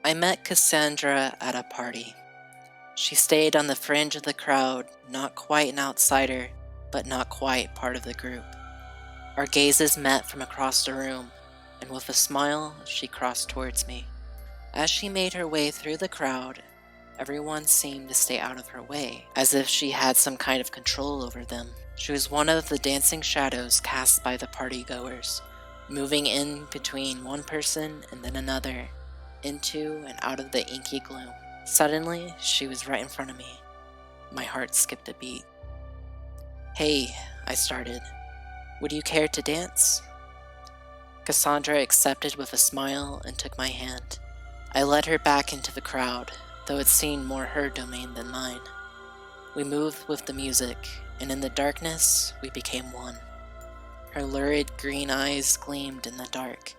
I met Cassandra at a party. She stayed on the fringe of the crowd, not quite an outsider, but not quite part of the group. Our gazes met from across the room, and with a smile, she crossed towards me. As she made her way through the crowd, everyone seemed to stay out of her way, as if she had some kind of control over them. She was one of the dancing shadows cast by the partygoers, moving in between one person and then another, into and out of the inky gloom. Suddenly, she was right in front of me. My heart skipped a beat. "Hey," I started. "Would you care to dance?" Cassandra accepted with a smile and took my hand. I led her back into the crowd, though it seemed more her domain than mine. We moved with the music, and in the darkness, we became one. Her lurid green eyes gleamed in the dark.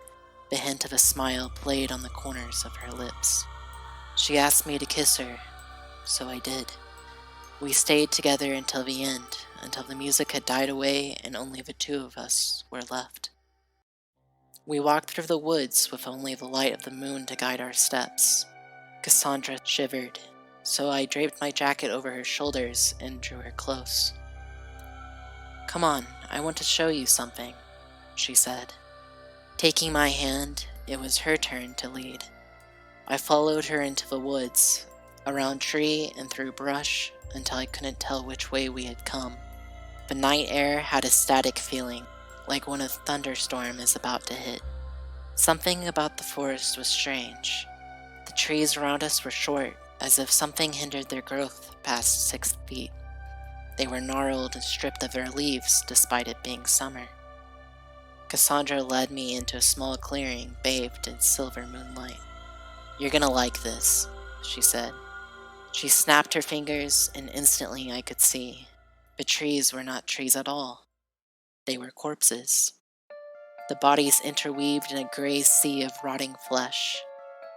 The hint of a smile played on the corners of her lips. She asked me to kiss her, so I did. We stayed together until the end, until the music had died away and only the two of us were left. We walked through the woods with only the light of the moon to guide our steps. Cassandra shivered, so I draped my jacket over her shoulders and drew her close. "Come on, I want to show you something," she said. Taking my hand, it was her turn to lead. I followed her into the woods, around tree and through brush, until I couldn't tell which way we had come. The night air had a static feeling, like when a thunderstorm is about to hit. Something about the forest was strange. The trees around us were short, as if something hindered their growth past 6 feet. They were gnarled and stripped of their leaves, despite it being summer. Cassandra led me into a small clearing bathed in silver moonlight. "You're gonna like this," she said. She snapped her fingers, and instantly I could see. The trees were not trees at all. They were corpses. The bodies interweaved in a gray sea of rotting flesh.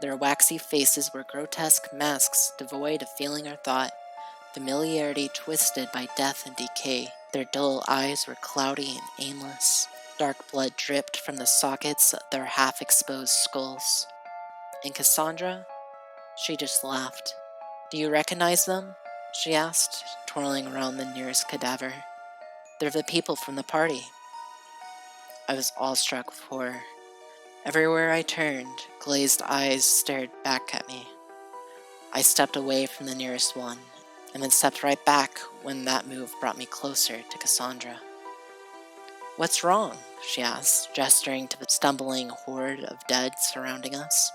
Their waxy faces were grotesque masks devoid of feeling or thought, familiarity twisted by death and decay. Their dull eyes were cloudy and aimless. Dark blood dripped from the sockets of their half-exposed skulls. And Cassandra? She just laughed. "Do you recognize them?" she asked, twirling around the nearest cadaver. "They're the people from the party." I was awestruck with horror. Everywhere I turned, glazed eyes stared back at me. I stepped away from the nearest one, and then stepped right back when that move brought me closer to Cassandra. "What's wrong?" she asked, gesturing to the stumbling horde of dead surrounding us.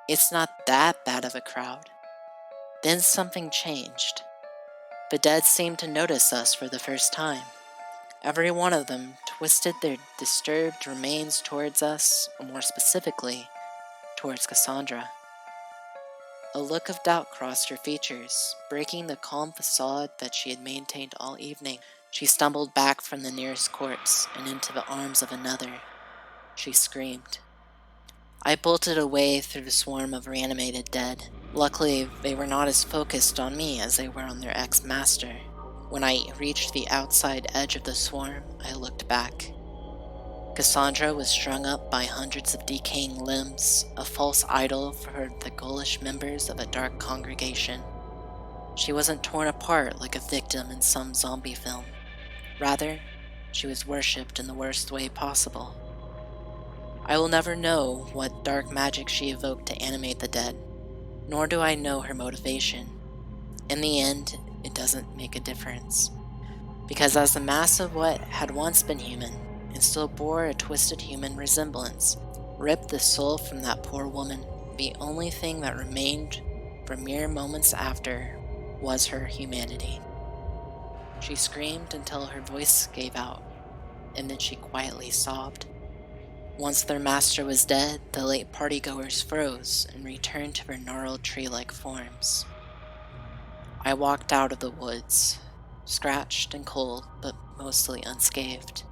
"It's not that bad of a crowd." Then something changed. The dead seemed to notice us for the first time. Every one of them twisted their disturbed remains towards us, or more specifically, towards Cassandra. A look of doubt crossed her features, breaking the calm facade that she had maintained all evening. She stumbled back from the nearest corpse and into the arms of another. She screamed. I bolted away through the swarm of reanimated dead. Luckily, they were not as focused on me as they were on their ex-master. When I reached the outside edge of the swarm, I looked back. Cassandra was strung up by hundreds of decaying limbs, a false idol for the ghoulish members of a dark congregation. She wasn't torn apart like a victim in some zombie film. Rather, she was worshipped in the worst way possible. I will never know what dark magic she evoked to animate the dead, nor do I know her motivation. In the end, it doesn't make a difference. Because as the mass of what had once been human, and still bore a twisted human resemblance, ripped the soul from that poor woman, the only thing that remained for mere moments after was her humanity. She screamed until her voice gave out, and then she quietly sobbed. Once their master was dead, the late partygoers froze and returned to their gnarled tree-like forms. I walked out of the woods, scratched and cold, but mostly unscathed.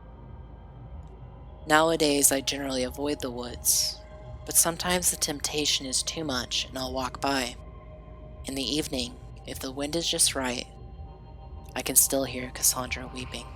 Nowadays, I generally avoid the woods, but sometimes the temptation is too much and I'll walk by. In the evening, if the wind is just right, I can still hear Cassandra weeping.